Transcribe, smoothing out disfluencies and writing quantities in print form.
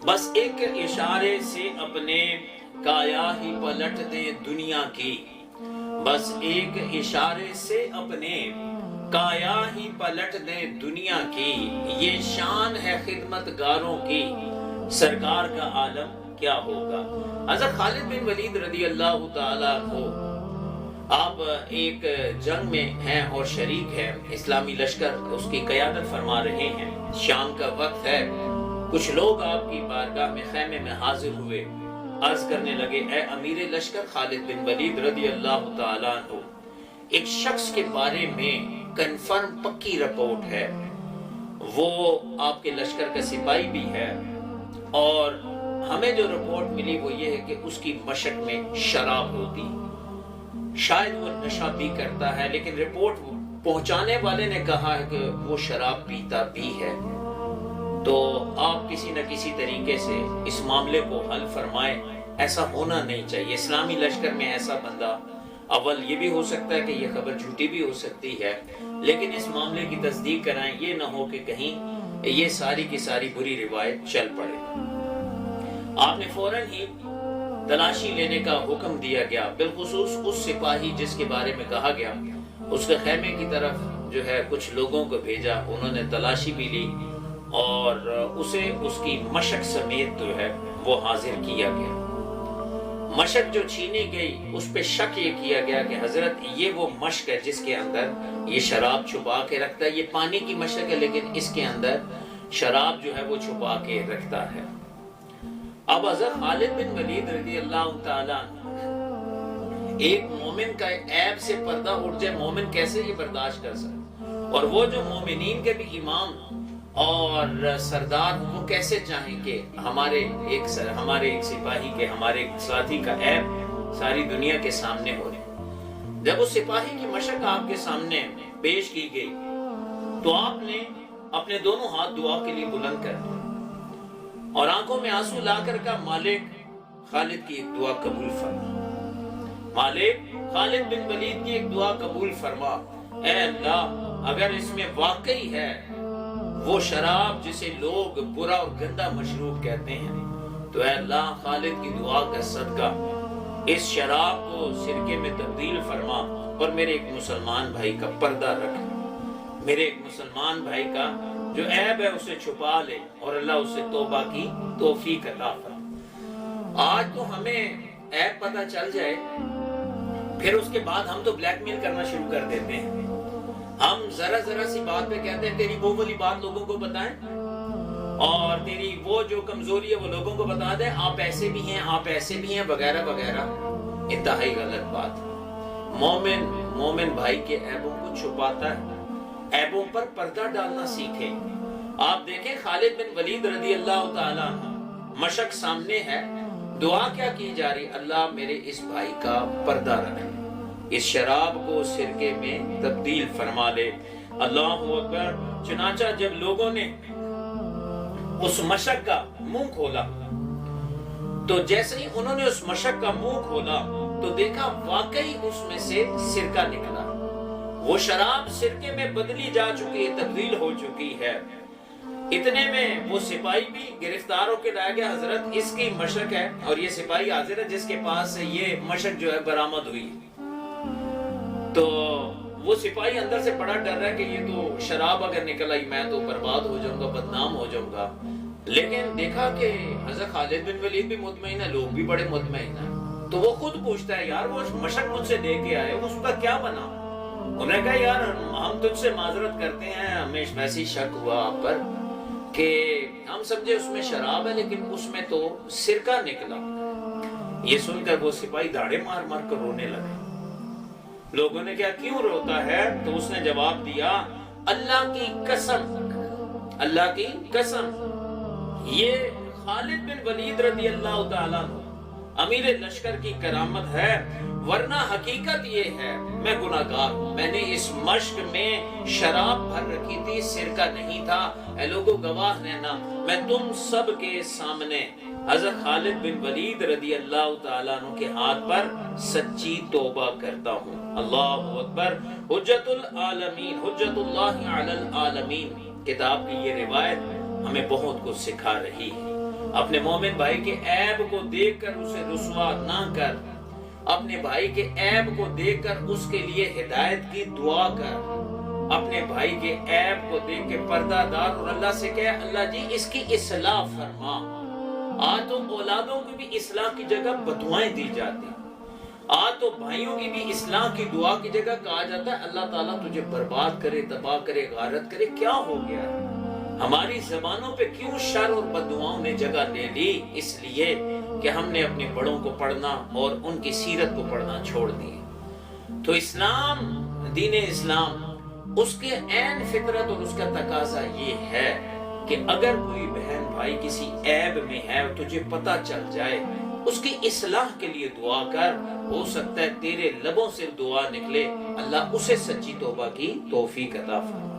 بس ایک اشارے سے اپنے کایا ہی پلٹ دیں دنیا کی، بس ایک اشارے سے اپنے کایا ہی پلٹ دیں دنیا کی، یہ شان ہے خدمت گاروں کی، سرکار کا عالم کیا ہوگا۔ حضرت خالد بن ولید رضی اللہ تعالیٰ عنہ آپ ایک جنگ میں ہیں اور شریک ہیں، اسلامی لشکر اس کی قیادت فرما رہے ہیں، شام کا وقت ہے، کچھ لوگ آپ کی بارگاہ میں خیمے میں حاضر ہوئے، عرض کرنے لگے اے امیر لشکر خالد بن ولید رضی اللہ تعالیٰ عنہ، ایک شخص کے بارے میں کنفرم پکی رپورٹ ہے، وہ آپ کے لشکر کا سپاہی بھی ہے، اور ہمیں جو رپورٹ ملی وہ یہ ہے کہ اس کی مشق میں شراب ہوتی، شاید وہ نشہ بھی کرتا ہے، لیکن رپورٹ پہنچانے والے نے کہا ہے کہ وہ شراب پیتا بھی ہے، تو آپ کسی نہ کسی طریقے سے اس معاملے کو حل فرمائیں، ایسا ہونا نہیں چاہیے۔ اسلامی لشکر میں ایسا بندہ، اول یہ بھی ہو سکتا ہے کہ یہ خبر جھوٹی بھی ہو سکتی ہے، لیکن اس معاملے کی تصدیق کرائیں، یہ نہ ہو کہ کہیں یہ ساری کی ساری بری روایت چل پڑے۔ آپ نے فوراً ہی تلاشی لینے کا حکم دیا گیا، بالخصوص اس سپاہی جس کے بارے میں کہا گیا، اس کے خیمے کی طرف جو ہے کچھ لوگوں کو بھیجا، انہوں نے تلاشی بھی لی اور اسے اس کی مشق سمیت جو ہے وہ حاضر کیا گیا۔ مشق جو چھینی گئی اس پہ شک یہ کیا گیا کہ حضرت یہ وہ مشق ہے جس کے اندر یہ شراب چھپا کے رکھتا ہے، یہ پانی کی مشق ہے لیکن اس کے اندر شراب جو ہے وہ چھپا کے رکھتا ہے۔ اب حضرت خالد بن ولید رضی اللہ تعالیٰ ایک مومن کا عیب سے پردہ اٹھ جائے، مومن کیسے یہ برداشت کر سکتا، اور وہ جو مومنین کے بھی امام اور سردار، وہ کیسے چاہیں کہ ہمارے ایک سپاہی کے، ہمارے ایک ساتھی کا عیب ساری دنیا کے سامنے ہو رہے۔ جب اس سپاہی کی مشق آپ کے سامنے پیش کی گئی تو آپ نے اپنے دونوں ہاتھ دعا کے لیے بلند کر دیے اور آنکھوں میں آنسو لا کر کہا مالک خالد کی ایک دعا قبول فرما، مالک خالد بن ولید کی ایک دعا قبول فرما، اے اللہ اگر اس میں واقعی ہے وہ شراب جسے لوگ برا اور گندا مشروب کہتے ہیں، تو اے اللہ خالد کی دعا کا صدقہ اس شراب کو سرکے میں تبدیل فرما اور میرے ایک مسلمان بھائی کا پردہ رکھ، میرے ایک مسلمان بھائی کا جو عیب ہے اسے چھپا لے اور اللہ اسے توبہ کی توفیق عطا فرما۔ آج تو ہمیں عیب پتہ چل جائے پھر اس کے بعد ہم تو بلیک میل کرنا شروع کر دیتے ہیں، ہم ذرا سی بات پہ کہتے ہیں تیری وہ والی بات لوگوں کو بتائیں اور تیری وہ جو کمزوری ہے وہ لوگوں کو بتا دیں، آپ ایسے بھی ہیں، آپ ایسے بھی ہیں، وغیرہ وغیرہ۔ انتہائی غلط بات۔ مومن بھائی کے عیبوں کو چھپاتا ہے، عیبوں پر پردہ ڈالنا سیکھیں۔ آپ دیکھیں خالد بن ولید رضی اللہ تعالیٰ مشق سامنے ہے، دعا کیا کی جا رہی، اللہ میرے اس بھائی کا پردہ رکھے، اس شراب کو سرکے میں تبدیل فرما لے۔ اللہ اکبر۔ چنانچہ جب لوگوں نے اس مشق کا منہ کھولا تو جیسے ہی انہوں نے اس مشق کا منہ کھولا تو دیکھا واقعی اس میں سے سرکہ نکلا، وہ شراب سرکے میں بدلی جا چکی ہے، تبدیل ہو چکی ہے۔ اتنے میں وہ سپاہی بھی گرفتار ہو کے لایا گیا، حضرت اس کی مشق ہے اور یہ سپاہی حاضر ہے جس کے پاس سے یہ مشق جو ہے برآمد ہوئی۔ تو وہ سپاہی اندر سے بڑا ڈر رہا ہے کہ یہ تو شراب اگر نکل آئی میں تو برباد ہو جاؤں گا، بدنام ہو جاؤں گا، لیکن دیکھا کہ حضرت خالد بن ولید بھی مطمئن ہے، لوگ بھی بڑے مطمئن ہیں، تو وہ خود پوچھتا ہے یار وہ مشق مجھ سے لے کے آئے اس کا کیا بنا؟ انہوں نے کہا یار ہم تجھ سے معذرت کرتے ہیں، ہمیں ویسی شک ہوا آپ پر کہ ہم سمجھے اس میں شراب ہے لیکن اس میں تو سرکہ نکلا۔ یہ سن کر وہ سپاہی داڑے مار مار کر رونے لگے۔ لوگوں نے کہا کیوں روتا ہے؟ تو اس نے جواب دیا اللہ کی قسم، اللہ کی قسم، یہ خالد بن ولید رضی اللہ تعالیٰ امیر لشکر کی کرامت ہے، ورنہ حقیقت یہ ہے میں گناہگار ہوں، میں نے اس مشق میں شراب بھر رکھی تھی، سرکہ نہیں تھا، اے لوگو گواہ رہنا، میں تم سب کے سامنے حضرت خالد بن ولید رضی اللہ تعالیٰ عنہ کے ہاتھ پر سچی توبہ کرتا ہوں۔ اللہ اکبر۔ حجت العالمین، حجت اللہ علی العالمین کتاب کی یہ روایت ہمیں بہت کچھ سکھا رہی ہے۔ اپنے مومن بھائی کے عیب کو دیکھ کر اسے رسوا نہ کر، اپنے بھائی کے عیب کو دیکھ کر اس کے لیے ہدایت کی دعا کر، اپنے بھائی کے عیب کو دیکھ کے پردہ دار اور اللہ سے کہے اللہ جی اس کی اصلاح فرما۔ آج تو اولادوں کی بھی اصلاح کی جگہ بددعائیں دی جاتی، آج تو بھائیوں کی بھی اصلاح کی دعا کی جگہ کہا جاتا ہے اللہ تعالیٰ تجھے برباد کرے، تباہ کرے، غارت کرے۔ کیا ہو گیا؟ ہماری زبانوں پہ کیوں شر اور بددعاؤں نے جگہ لے لی؟ اس لیے کہ ہم نے اپنے بڑوں کو پڑھنا اور ان کی سیرت کو پڑھنا چھوڑ دیا۔ تو اسلام، دین اسلام، اس کے عین فطرت اور اس کا تقاضا یہ ہے کہ اگر کوئی بہن بھائی کسی عیب میں ہے تجھے پتہ چل جائے، اس کی اصلاح کے لیے دعا کر۔ ہو سکتا ہے تیرے لبوں سے دعا نکلے، اللہ اسے سچی توبہ کی توفیق عطا فرمائے۔